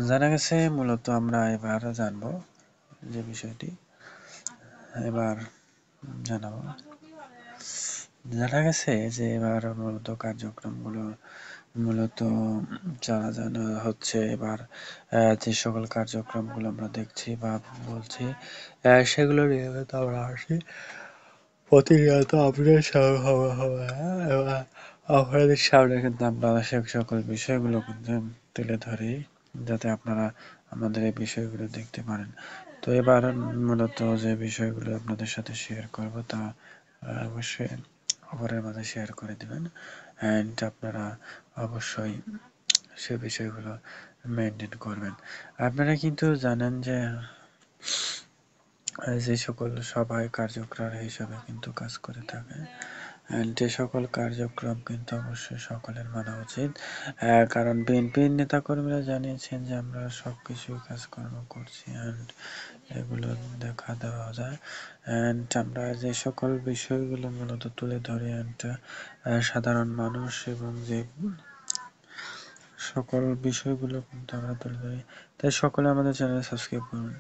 জানা গেছে মূলত আমরা এবার জানবো যে বিষয়টি এবার জানাবো। জানা গেছে যে এবার মূলত কার্যক্রমগুলো মূলত চালানো হচ্ছে। এবার যে সকল কার্যক্রমগুলো আমরা দেখছি বা বলছি সেগুলো নিয়ে আমরা আসি প্রতিনিয়ত আপনাদের সামনে কিন্তু আমরা সে সকল বিষয়গুলো কিন্তু তুলে ধরি যাতে আপনারা আমাদের এই বিষয়গুলো দেখতে পারেন। তো এবার মূলত যে বিষয়গুলো আপনাদের সাথে শেয়ার করব তা অবশ্যই অপরের মাঝে শেয়ার করে দিবেন অ্যান্ড আপনারা অবশ্যই সে বিষয়গুলো মেনটেন করবেন। আপনারা কিন্তু জানেন যে যে সকল সবাই কার্যকর হিসাবে কিন্তু কাজ করে থাকে যে সকল কার্যক্রম কিন্তু অবশ্যই সকলের মানা উচিত, কারণ বিএনপির নেতাকর্মীরা জানিয়েছেন যে আমরা সবকিছু কাজকর্ম করছি অ্যান্ড এগুলো দেখা দেওয়া যায় অ্যান্ড আমরা যে সকল বিষয়গুলো মূলত তুলে ধরি অ্যান্ড সাধারণ মানুষ এবং যে সকল বিষয়গুলো কিন্তু আমরা তুলে ধরি, তাই সকলে আমাদের চ্যানেল সাবস্ক্রাইব করুন।